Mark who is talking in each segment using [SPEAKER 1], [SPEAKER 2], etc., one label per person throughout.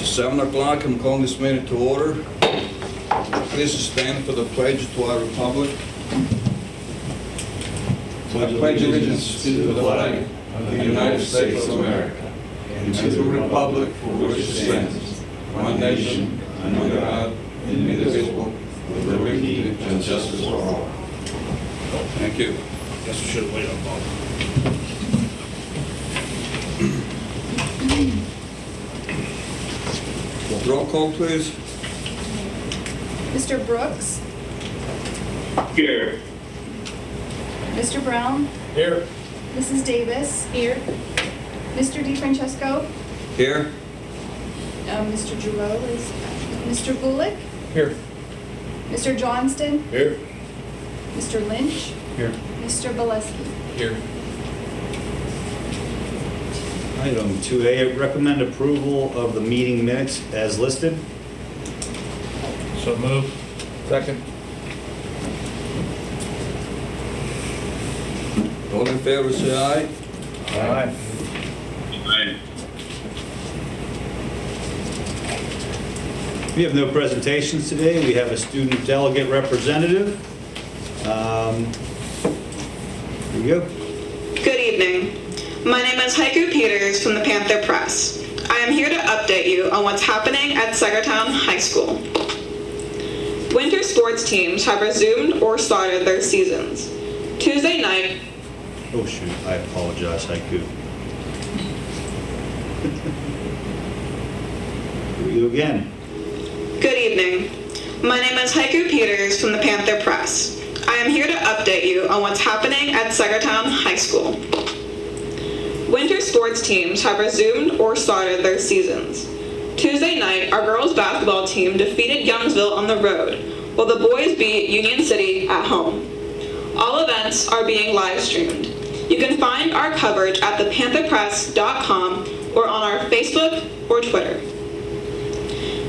[SPEAKER 1] 7 o'clock, I'm calling this meeting to order. Please stand for the pledge to our republic. I pledge allegiance to the flag of the United States of America and to the republic for which it stands, one nation, under God, indivisible, with liberty and justice for all. Thank you.
[SPEAKER 2] Guess we should have waited on Bob.
[SPEAKER 1] Roll call, please.
[SPEAKER 3] Mr. Brooks?
[SPEAKER 2] Here.
[SPEAKER 3] Mr. Brown?
[SPEAKER 2] Here.
[SPEAKER 3] Mrs. Davis? Here. Mr. DeFrancesco?
[SPEAKER 1] Here.
[SPEAKER 3] Mr. Giroux is Mr. Gulick?
[SPEAKER 2] Here.
[SPEAKER 3] Mr. Johnston?
[SPEAKER 2] Here.
[SPEAKER 3] Mr. Lynch?
[SPEAKER 2] Here.
[SPEAKER 3] Mr. Bolesky?
[SPEAKER 2] Here.
[SPEAKER 4] Item 2A, recommend approval of the meeting minutes as listed.
[SPEAKER 2] So move. Second.
[SPEAKER 1] All in favor, say aye.
[SPEAKER 2] Aye. Aye.
[SPEAKER 4] We have no presentations today. We have a student delegate representative. Here we go.
[SPEAKER 5] Good evening. My name is Haiku Peters from the Panther Press. I am here to update you on what's happening at Sagertown High School. Winter sports teams have resumed or started their seasons. Tuesday night.
[SPEAKER 4] Oh shoot, I apologize, Haiku. Here we go again.
[SPEAKER 5] Good evening. My name is Haiku Peters from the Panther Press. I am here to update you on what's happening at Sagertown High School. Winter sports teams have resumed or started their seasons. Tuesday night, our girls basketball team defeated Youngsville on the road, while the boys beat Union City at home. All events are being live streamed. You can find our coverage at thepantherpress.com or on our Facebook or Twitter.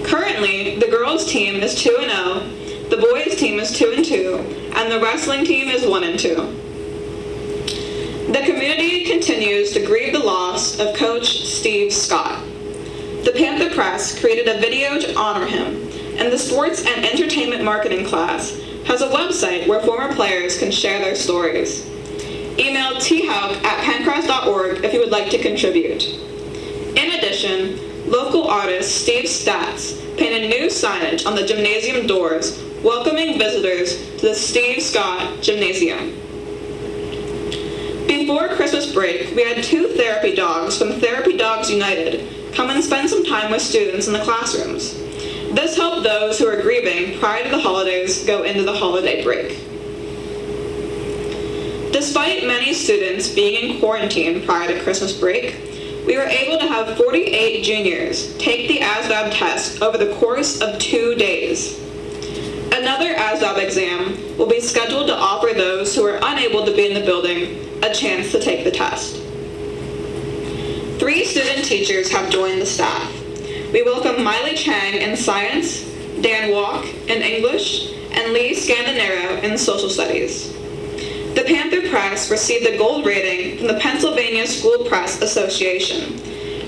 [SPEAKER 5] Currently, the girls team is 2-0, the boys team is 2-2, and the wrestling team is 1-2. The community continues to grieve the loss of Coach Steve Scott. The Panther Press created a video to honor him, and the Sports and Entertainment Marketing class has a website where former players can share their stories. Email thauk@penncrest.org if you would like to contribute. In addition, local artist Steve Statz painted new signage on the gymnasium doors welcoming visitors to the Steve Scott Gymnasium. Before Christmas break, we had 2 therapy dogs from Therapy Dogs United come and spend some time with students in the classrooms. This helped those who are grieving prior to the holidays go into the holiday break. Despite many students being in quarantine prior to Christmas break, we were able to have 48 juniors take the ASVAB test over the course of 2 days. Another ASVAB exam will be scheduled to offer those who are unable to be in the building a chance to take the test. 3 student teachers have joined the staff. We welcome Miley Chang in science, Dan Walk in English, and Lee Scandinaro in social studies. The Panther Press received a gold rating from the Pennsylvania School Press Association.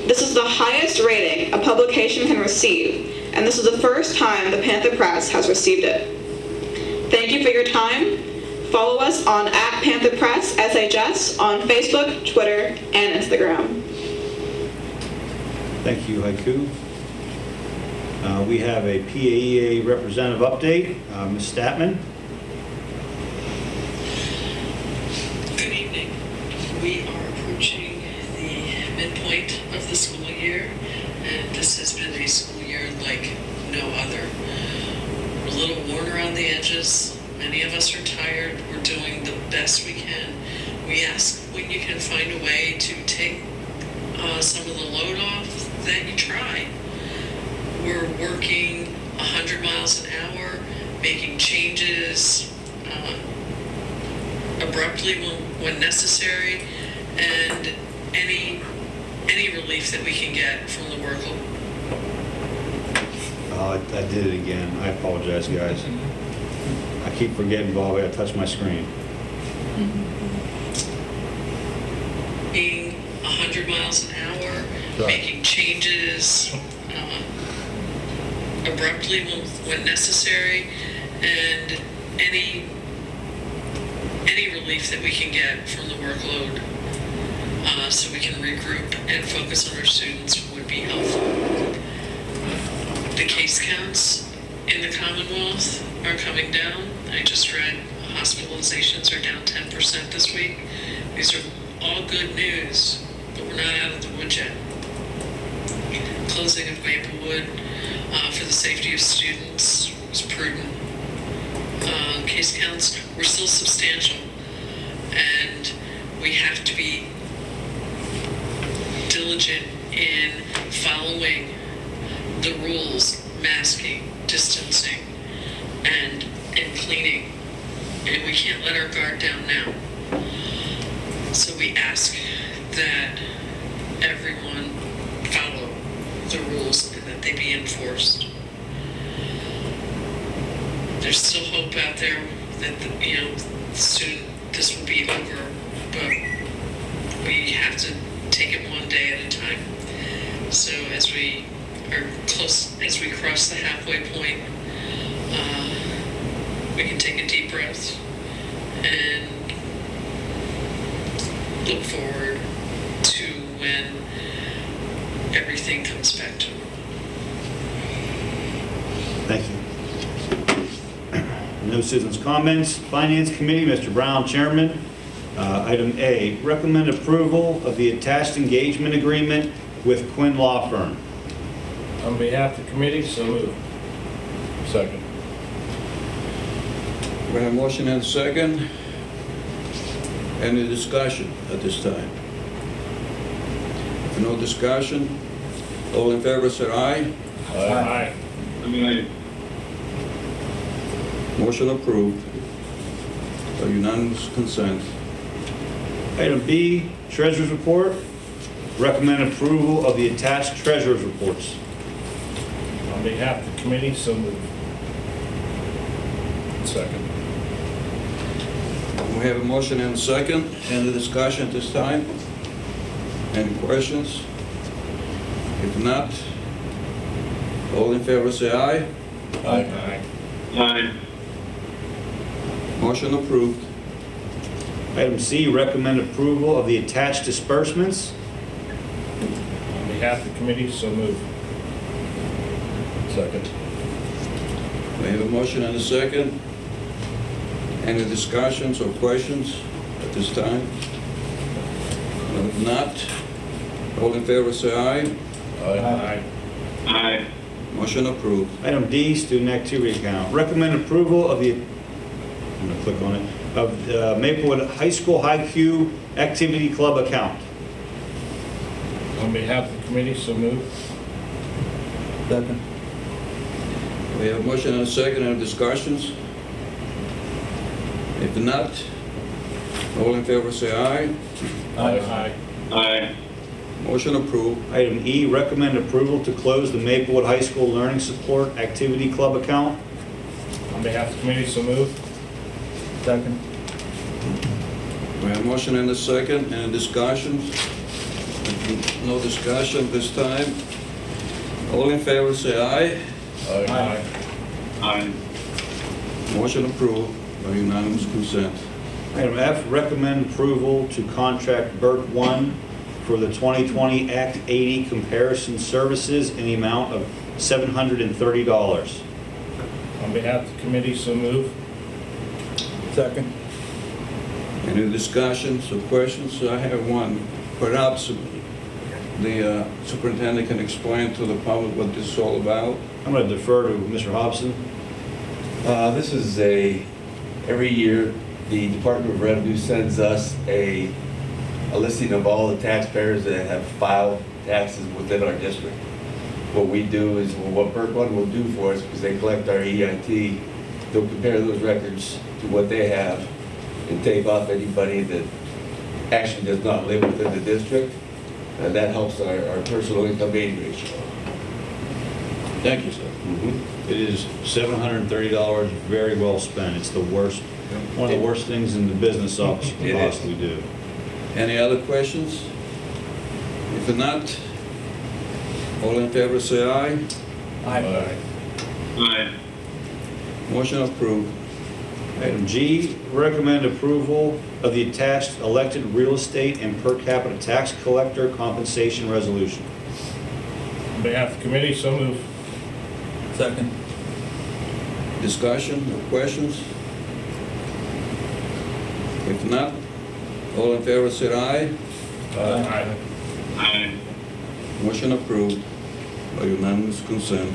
[SPEAKER 5] This is the highest rating a publication can receive, and this is the first time the Panther Press has received it. Thank you for your time. Follow us on @PantherPressSHS on Facebook, Twitter, and Instagram.
[SPEAKER 4] Thank you, Haiku. We have a PAEA representative update. Ms. Statman.
[SPEAKER 6] Good evening. We are approaching the midpoint of the school year, and this has been a school year like no other. We're a little worn around the edges. Many of us are tired. We're doing the best we can. We ask when you can find a way to take some of the load off, that you try. We're working 100 miles an hour, making changes abruptly when necessary, and any relief that we can get from the workload.
[SPEAKER 4] I did it again. I apologize, guys. I keep forgetting, Bob, I gotta touch my screen.
[SPEAKER 6] Being 100 miles an hour,
[SPEAKER 4] Sorry.
[SPEAKER 6] making changes abruptly when necessary, and any relief that we can get from the workload so we can regroup and focus on our students would be helpful. The case counts in the Commonwealth are coming down. I just read hospitalizations are down 10% this week. These are all good news, but we're not out of the woods yet. Closing of Maplewood for the safety of students was prudent. Case counts were still substantial, and we have to be diligent in following the rules, masking, distancing, and cleaning. And we can't let our guard down now. So we ask that everyone follow the rules and that they be enforced. There's still hope out there that soon this will be over, but we have to take it one day at a time. So as we cross the halfway point, we can take a deep breath and look forward to when everything comes back to normal.
[SPEAKER 4] Thank you. No citizens' comments. Finance Committee, Mr. Brown, Chairman. Item A, recommend approval of the attached engagement agreement with Quinn Law Firm.
[SPEAKER 2] On behalf of the committee, so moved. Second.
[SPEAKER 1] We have a motion and a second. Any discussion at this time? If no discussion, all in favor say aye.
[SPEAKER 2] Aye.
[SPEAKER 1] Motion approved. By unanimous consent.
[SPEAKER 4] Item B, Treasurer's Report. Recommend approval of the attached Treasurer's Reports.
[SPEAKER 2] On behalf of the committee, so moved. Second.
[SPEAKER 1] We have a motion and a second. Any discussion at this time? Any questions? If not, all in favor say aye.
[SPEAKER 2] Aye.
[SPEAKER 6] Aye.
[SPEAKER 1] Motion approved.
[SPEAKER 4] Item C, recommend approval of the attached disbursements.
[SPEAKER 2] On behalf of the committee, so moved. Second.
[SPEAKER 1] We have a motion and a second. Any discussions or questions at this time? If not, all in favor say aye.
[SPEAKER 2] Aye.
[SPEAKER 6] Aye.
[SPEAKER 1] Motion approved.
[SPEAKER 4] Item D, student activity account. Recommend approval of the, I'm going to click on it, of Maplewood High School High-Q Activity Club account.
[SPEAKER 2] On behalf of the committee, so moved.
[SPEAKER 4] Second.
[SPEAKER 1] We have a motion and a second. Any discussions? If not, all in favor say aye.
[SPEAKER 2] Aye.
[SPEAKER 6] Aye.
[SPEAKER 1] Motion approved.
[SPEAKER 4] Item E, recommend approval to close the Maplewood High School Learning Support Activity Club account.
[SPEAKER 2] On behalf of the committee, so moved.
[SPEAKER 4] Second.
[SPEAKER 1] We have a motion and a second. Any discussions? No discussion this time. All in favor say aye.
[SPEAKER 2] Aye.
[SPEAKER 6] Aye.
[SPEAKER 1] Motion approved by unanimous consent.
[SPEAKER 4] Item F, recommend approval to contract Burt 1 for the 2020 Act 80 comparison services in the amount of $730.
[SPEAKER 2] On behalf of the committee, so moved.
[SPEAKER 4] Second.
[SPEAKER 1] Any discussions or questions? I have one. Perhaps the superintendent can explain to the public what this is all about.
[SPEAKER 4] I'm going to defer to Mr. Hobson.
[SPEAKER 7] This is every year, the Department of Revenue sends us a listing of all the taxpayers that have filed taxes within our district. What we do is, what Burt One will do for us, because they collect our EIT, they'll compare those records to what they have and take off anybody that actually does not live within the district. And that helps our personal income aid ratio.
[SPEAKER 4] Thank you, sir. It is $730, very well spent. It's the worst, one of the worst things in the business office you
[SPEAKER 7] It
[SPEAKER 4] can
[SPEAKER 7] is.
[SPEAKER 4] possibly do.
[SPEAKER 1] Any other questions? If not, all in favor say aye.
[SPEAKER 2] Aye.
[SPEAKER 1] Motion approved.
[SPEAKER 4] Item G, recommend approval of the attached elected real estate and per capita tax collector compensation resolution.
[SPEAKER 2] On behalf of the committee, so move.
[SPEAKER 8] Second.
[SPEAKER 1] Discussion or questions? If not, all in favor say aye.
[SPEAKER 2] Aye.
[SPEAKER 1] Motion approved by unanimous consent.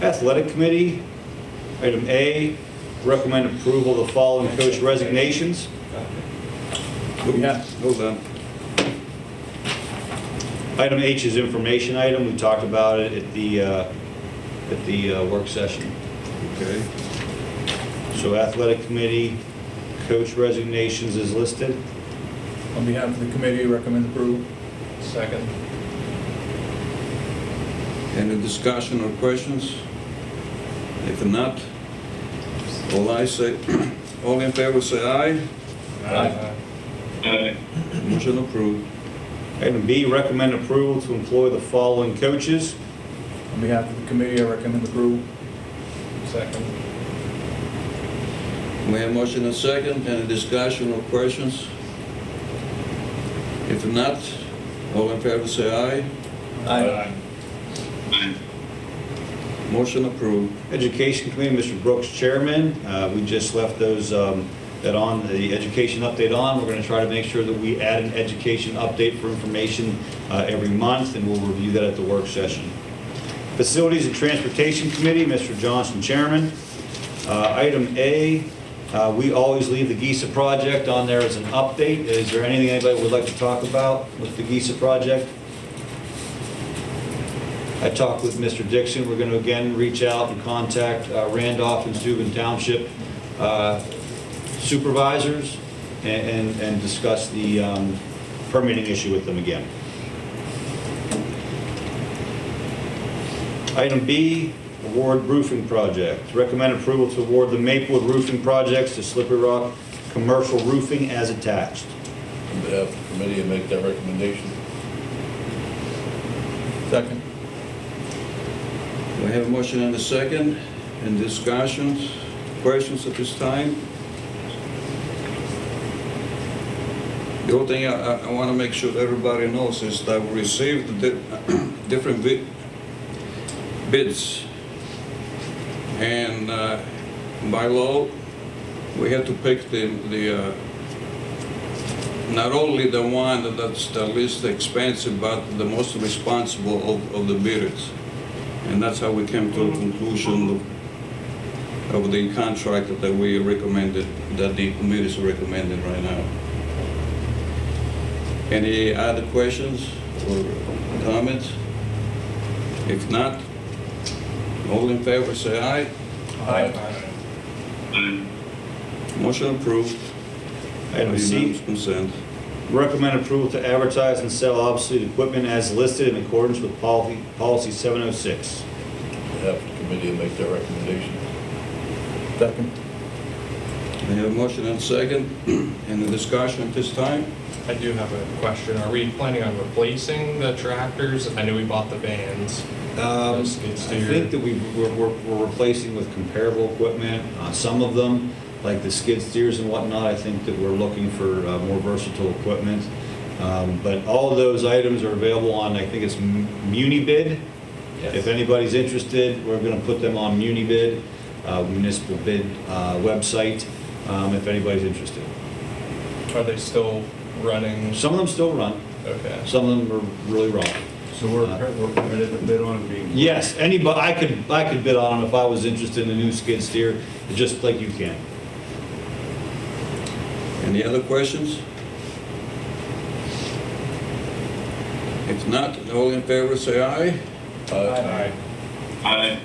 [SPEAKER 4] Athletic Committee, item A, recommend approval of the following coach resignations.
[SPEAKER 1] Hold on.
[SPEAKER 4] Item H is information item. We talked about it at the work session.
[SPEAKER 1] Okay.
[SPEAKER 4] So Athletic Committee, coach resignations is listed.
[SPEAKER 8] On behalf of the committee, recommend approval.
[SPEAKER 2] Second.
[SPEAKER 1] Any discussion or questions? If not, all in favor say aye.
[SPEAKER 2] Aye.
[SPEAKER 1] Motion approved.
[SPEAKER 4] Item B, recommend approval to employ the following coaches.
[SPEAKER 8] On behalf of the committee, I recommend approval.
[SPEAKER 2] Second.
[SPEAKER 1] We have motion and second. Any discussion or questions? If not, all in favor say aye. Motion approved.
[SPEAKER 4] Education Committee, Mr. Brooks, Chairman. We just left those, that on, the education update on. We're going to try to make sure that we add an education update for information every month, and we'll review that at the work session. Facilities and Transportation Committee, Mr. Johnson, Chairman. Item A, we always leave the GISA project on there as an update. Is there anything anybody would like to talk about with the GISA project? I talked with Mr. Dixon. We're going to again reach out and contact Randolph and Steuben Township supervisors and discuss the permitting issue with them again. Item B, award roofing project. Recommend approval to award the Maplewood roofing projects to Slippery Rock Commercial Roofing as attached.
[SPEAKER 2] On behalf of the committee, I make that recommendation.
[SPEAKER 8] Second.
[SPEAKER 1] We have a motion and a second. Any discussions, questions at this time? The only thing I want to make sure that everybody knows is that we received different bids. And by law, we have to pick not only the one that's the least expensive, but the most responsible of the bidders. And that's how we came to a conclusion of the contract that we recommended, that the committee is recommending right now. Any other questions or comments? If not, all in favor say aye.
[SPEAKER 2] Aye.
[SPEAKER 1] Motion approved.
[SPEAKER 4] Item C,
[SPEAKER 1] Unanimous consent.
[SPEAKER 4] recommend approval to advertise and sell obsolete equipment as listed in accordance with policy 706.
[SPEAKER 2] On behalf of the committee, I make that recommendation.
[SPEAKER 8] Second.
[SPEAKER 1] We have a motion and second. Any discussion at this time?
[SPEAKER 9] I do have a question. Are we planning on replacing the tractors? I know we bought the vans.
[SPEAKER 4] I think that we're replacing with comparable equipment. Some of them, like the skid steers and whatnot, I think that we're looking for more versatile equipment. But all of those items are available on, I think it's MuniBid.
[SPEAKER 9] Yes.
[SPEAKER 4] If anybody's interested, we're going to put them on MuniBid, municipal bid website, if anybody's interested.
[SPEAKER 9] Are they still running?
[SPEAKER 4] Some of them still run,
[SPEAKER 9] Okay.
[SPEAKER 4] some of them are really wrong.
[SPEAKER 2] So we're permitted to bid on it being...
[SPEAKER 4] Yes, anybody, I could bid on them if I was interested in a new skid steer, just like you can.
[SPEAKER 1] Any other questions? If not, all in favor say aye.
[SPEAKER 2] Aye.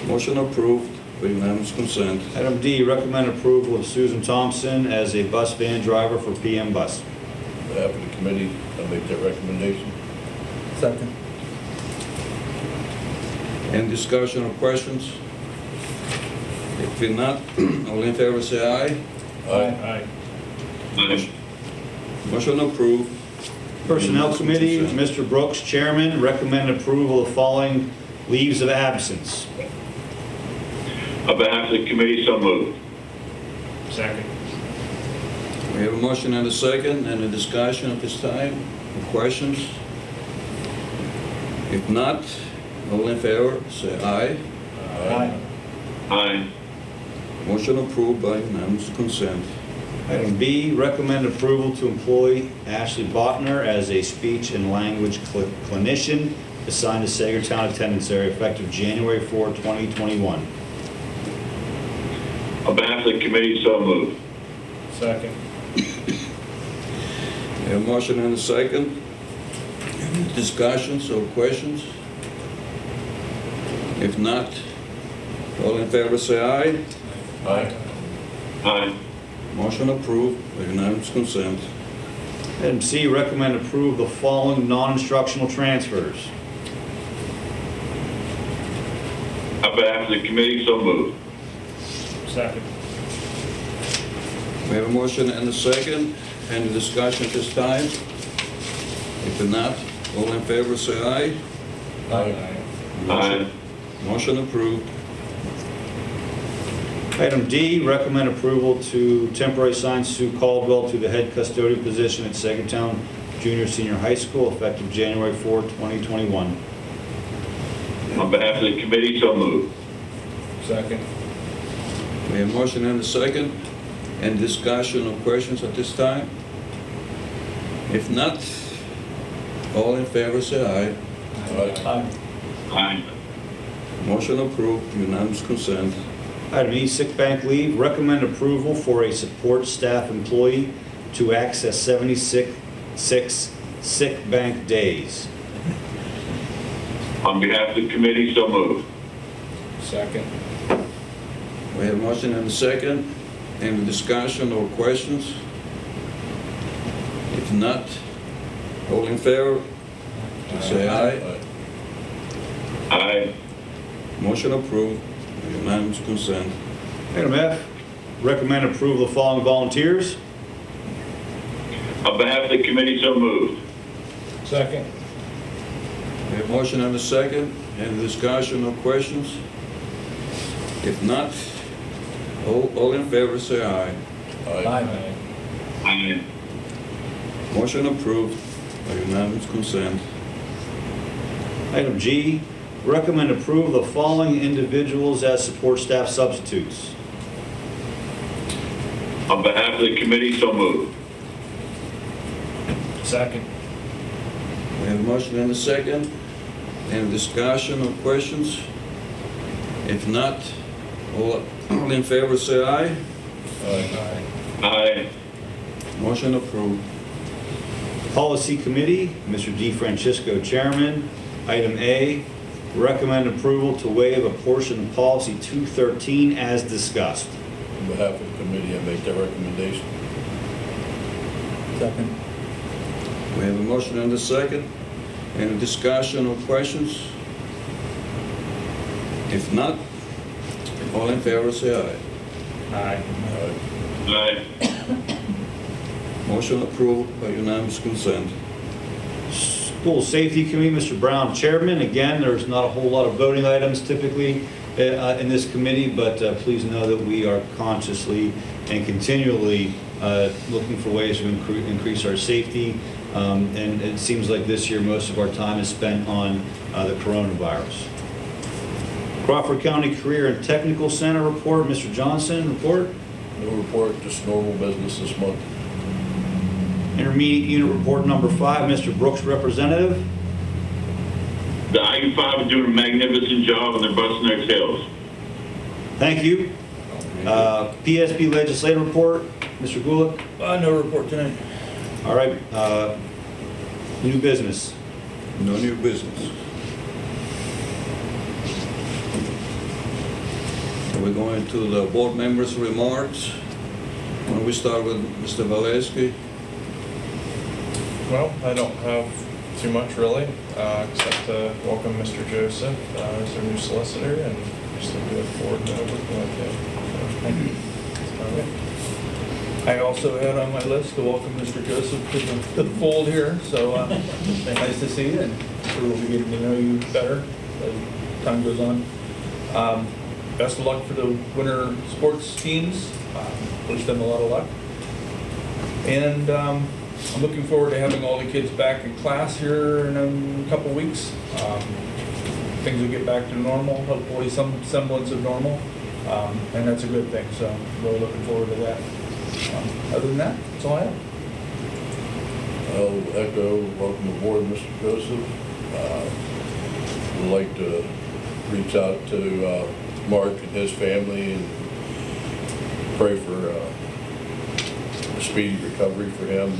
[SPEAKER 1] Motion approved with unanimous consent.
[SPEAKER 4] Item D, recommend approval of Susan Thompson as a bus van driver for PM Bus.
[SPEAKER 2] On behalf of the committee, I make that recommendation.
[SPEAKER 8] Second.
[SPEAKER 1] Any discussion or questions? If not, all in favor say aye.
[SPEAKER 2] Aye.
[SPEAKER 1] Motion approved.
[SPEAKER 4] Personnel Committee, Mr. Brooks, Chairman, recommend approval of following leaves of absence.
[SPEAKER 10] On behalf of the committee, so moved.
[SPEAKER 9] Second.
[SPEAKER 1] We have a motion and a second. Any discussion at this time? Or questions? If not, all in favor, say aye.
[SPEAKER 8] Aye.
[SPEAKER 10] Aye.
[SPEAKER 1] Motion approved by unanimous consent.
[SPEAKER 4] Item B, recommend approval to employ Ashley Botner as a speech and language clinician assigned to Sagertown attendance area effective January 4, 2021.
[SPEAKER 10] On behalf of the committee, so moved.
[SPEAKER 2] Second.
[SPEAKER 1] We have a motion and a second. Any discussions or questions? If not, all in favor say aye.
[SPEAKER 2] Aye.
[SPEAKER 10] Aye.
[SPEAKER 1] Motion approved by unanimous consent.
[SPEAKER 4] Item C, recommend approve the following non-instructional transfers.
[SPEAKER 10] On behalf of the committee, so moved.
[SPEAKER 2] Second.
[SPEAKER 1] We have a motion and a second. Any discussion at this time? If not, all in favor say aye.
[SPEAKER 2] Aye.
[SPEAKER 10] Aye.
[SPEAKER 1] Motion approved.
[SPEAKER 4] Item D, recommend approval to temporary assign Sue Caldwell to the head custodian position at Sagertown Junior Senior High School effective January 4, 2021.
[SPEAKER 10] On behalf of the committee, so moved.
[SPEAKER 2] Second.
[SPEAKER 1] We have a motion and a second. Any discussion or questions at this time? If not, all in favor say aye.
[SPEAKER 8] Aye.
[SPEAKER 10] Aye.
[SPEAKER 1] Motion approved, unanimous consent.
[SPEAKER 4] Item E, sick bank leave, recommend approval for a support staff employee to access 76 sick bank days.
[SPEAKER 10] On behalf of the committee, so moved.
[SPEAKER 2] Second.
[SPEAKER 1] We have a motion and a second. Any discussion or questions? If not, all in favor, say aye.
[SPEAKER 10] Aye.
[SPEAKER 1] Motion approved, unanimous consent.
[SPEAKER 4] Item F, recommend approval of the following volunteers.
[SPEAKER 10] On behalf of the committee, so moved.
[SPEAKER 2] Second.
[SPEAKER 1] We have a motion and a second. Any discussion or questions? If not, all in favor say aye.
[SPEAKER 8] Aye.
[SPEAKER 10] Aye.
[SPEAKER 1] Motion approved by unanimous consent.
[SPEAKER 4] Item G, recommend approval of the following individuals as support staff substitutes.
[SPEAKER 10] On behalf of the committee, so moved.
[SPEAKER 2] Second.
[SPEAKER 1] We have a motion and a second. Any discussion or questions? If not, all in favor say aye.
[SPEAKER 2] Aye.
[SPEAKER 10] Aye.
[SPEAKER 1] Motion approved.
[SPEAKER 4] Policy Committee, Mr. D. Francisco, Chairman. Item A, recommend approval to waive a portion of Policy 213 as discussed.
[SPEAKER 2] On behalf of the committee, I make that recommendation.
[SPEAKER 8] Second.
[SPEAKER 1] We have a motion and a second. Any discussion or questions? If not, all in favor say aye.
[SPEAKER 2] Aye.
[SPEAKER 10] Aye.
[SPEAKER 1] Motion approved by unanimous consent.
[SPEAKER 4] School Safety Committee, Mr. Brown, Chairman. Again, there's not a whole lot of voting items typically in this committee, but please know that we are consciously and continually looking for ways to increase our safety. And it seems like this year most of our time is spent on the coronavirus. Crawford County Career and Technical Center report, Mr. Johnson, report.
[SPEAKER 2] No report, just normal business this month.
[SPEAKER 4] Intermediate Unit Report number 5, Mr. Brooks, representative.
[SPEAKER 10] The IU5 is doing a magnificent job and they're busting their tails.
[SPEAKER 4] Thank you. PSB Legislative Report, Mr. Gulick.
[SPEAKER 8] No report tonight.
[SPEAKER 4] All right, new business.
[SPEAKER 1] No new business. We're going to the board members' remarks. Why don't we start with Mr. Valesky?
[SPEAKER 9] Well, I don't have too much really, except to welcome Mr. Joseph as our new solicitor and just look forward to working with him.
[SPEAKER 8] Thank you. I also had on my list to welcome Mr. Joseph to the fold here, so it's been nice to see you, and we'll be getting to know you better as time goes on. best of luck for the winter sports teams. Wish them a lot of luck. And I'm looking forward to having all the kids back in class here in a couple weeks. Things will get back to normal, hopefully some semblance of normal, and that's a good thing. So really looking forward to that. Other than that, that's all I have.
[SPEAKER 2] I'll echo welcome aboard, Mr. Joseph. Would like to reach out to Mark and his family and pray for a speedy recovery for him.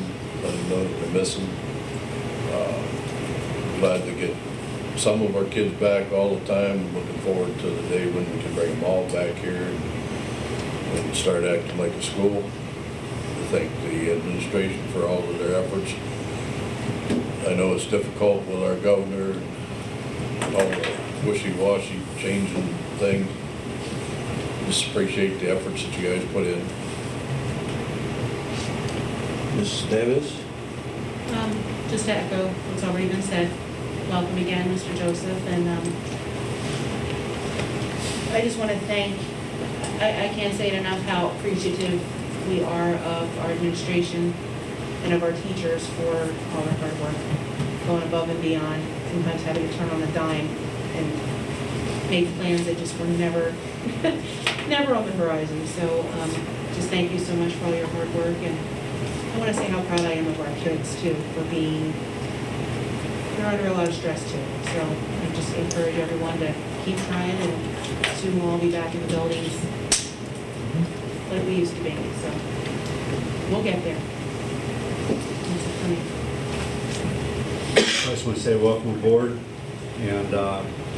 [SPEAKER 2] Let him know that we miss him. Glad to get some of our kids back all the time. Looking forward to the day when we can bring them all back here and start acting like a school. I thank the administration for all of their efforts. I know it's difficult with our governor and all the wishy-washy changing things. Just appreciate the efforts that you guys put in.
[SPEAKER 4] Mrs. Davis?
[SPEAKER 11] Just to echo what's already been said, welcome again, Mr. Joseph, and I just want to thank, I can't say it enough how appreciative we are of our administration and of our teachers for all their hard work, going above and beyond, sometimes having to turn on a dime and make plans that just were never, never on the horizon. So just thank you so much for all your hard work, and I want to say how proud I am of our kids too for being, they're under a lot of stress too. So I just encourage everyone to keep trying, and soon we'll all be back in the buildings like we used to be. So we'll get there. That's it for me.
[SPEAKER 12] I just want to say welcome aboard, and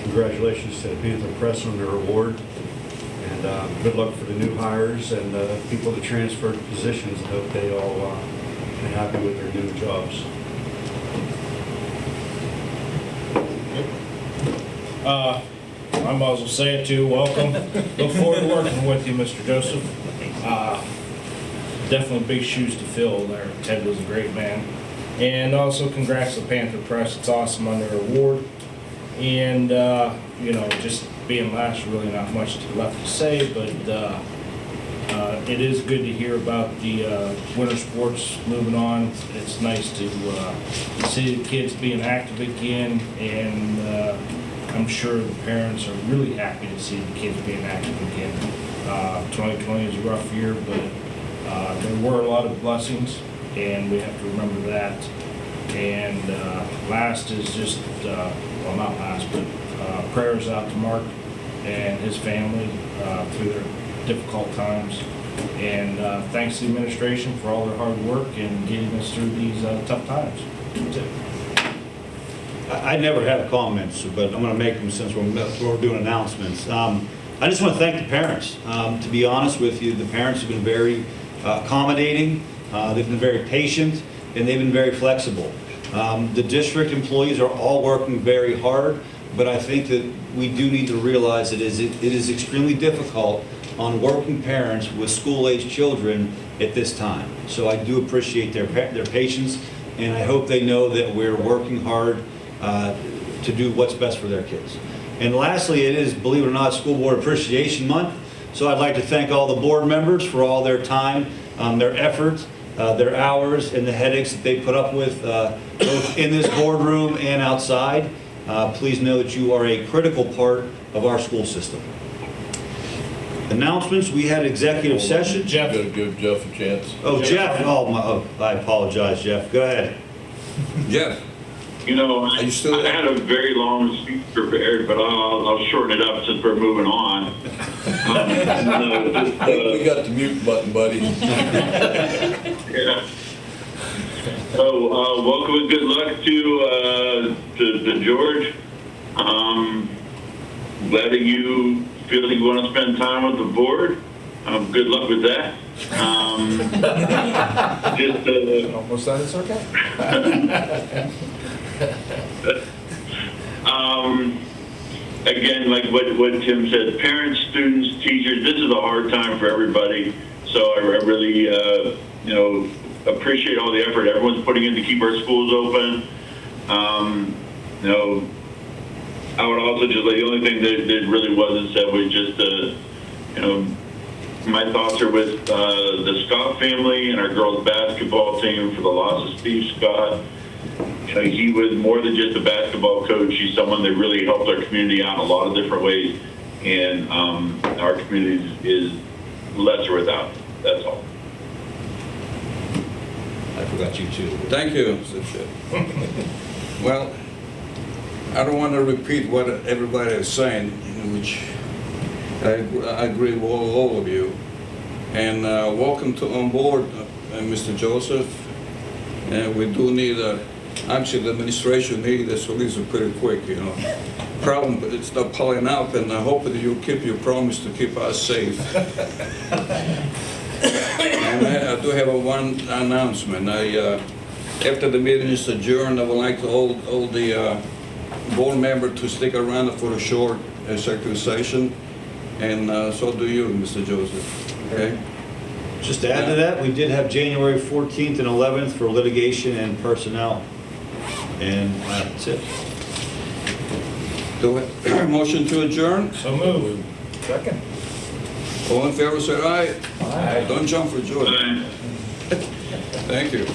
[SPEAKER 12] congratulations to PENNCREST on their award, and good luck for the new hires and people that transferred positions. I hope they all are happy with their new jobs.
[SPEAKER 2] I might as well say it too, welcome. Look forward to working with you, Mr. Joseph. Definitely big shoes to fill there. Ted was a great man. And also congrats to PENNCREST. It's awesome on their award. And, you know, just being last, really not much left to say, but it is good to hear about the winter sports moving on. It's nice to see the kids being active again, and I'm sure the parents are really happy to see the kids being active again. 2020 is a rough year, but there were a lot of blessings, and we have to remember that. And last is just, well, not last, but prayers out to Mark and his family through their difficult times. And thanks to the administration for all their hard work and getting us through these tough times. That's it.
[SPEAKER 4] I never have comments, but I'm going to make them since we're doing announcements. I just want to thank the parents. To be honest with you, the parents have been very accommodating, they've been very patient, and they've been very flexible. The district employees are all working very hard, but I think that we do need to realize that it is extremely difficult on working parents with school-aged children at this time. So I do appreciate their patience, and I hope they know that we're working hard to do what's best for their kids. And lastly, it is, believe it or not, School Board Appreciation Month. So I'd like to thank all the board members for all their time, their efforts, their hours, and the headaches that they put up with both in this boardroom and outside. Please know that you are a critical part of our school system. Announcements, we had executive session.
[SPEAKER 2] Jeff. Gotta give Jeff a chance.
[SPEAKER 4] Oh, Jeff, I apologize, Jeff. Go ahead.
[SPEAKER 7] Jeff,
[SPEAKER 10] You know,
[SPEAKER 7] Are you still
[SPEAKER 10] I
[SPEAKER 7] there?
[SPEAKER 10] had a very long speech prepared, but I'll shorten it up since we're moving on.
[SPEAKER 2] We got the mute button, buddy.
[SPEAKER 10] Yeah. So, welcome and good luck to George. Glad that you feel that you want to spend time with the board. Good luck with that.
[SPEAKER 9] Almost sounded sarcastic.
[SPEAKER 10] Again, like what Tim said, parents, students, teachers, this is a hard time for everybody. So I really, appreciate all the effort everyone's putting in to keep our schools open. I would also just like, the only thing that really wasn't said was just, my thoughts are with the Scott family and our girls basketball team for the loss of Steve Scott. He was more than just a basketball coach. He's someone that really helped our community out in a lot of different ways. And our community is lesser without him. That's all.
[SPEAKER 4] I forgot you too.
[SPEAKER 1] Thank you, Mr. Chair. Well, I don't want to repeat what everybody is saying, which I agree with all of you. And welcome on board, Mr. Joseph. And we do need actually the administration needs a solution pretty quick, Problem, but it's not pulling up, and I hope that you keep your promise to keep us safe. And I do have one announcement. After the meeting is adjourned, I would like to all the board member to stick around for a short executive session, and so do you, Mr. Joseph. Okay?
[SPEAKER 4] Just to add to that, we did have January 14th and 11th for litigation and personnel. And that's it.
[SPEAKER 1] Do a motion to adjourn?
[SPEAKER 2] So moved.
[SPEAKER 8] Second.
[SPEAKER 1] All in favor, say aye.
[SPEAKER 8] Aye.
[SPEAKER 1] Don't jump for joy.
[SPEAKER 10] Bye.
[SPEAKER 1] Thank you.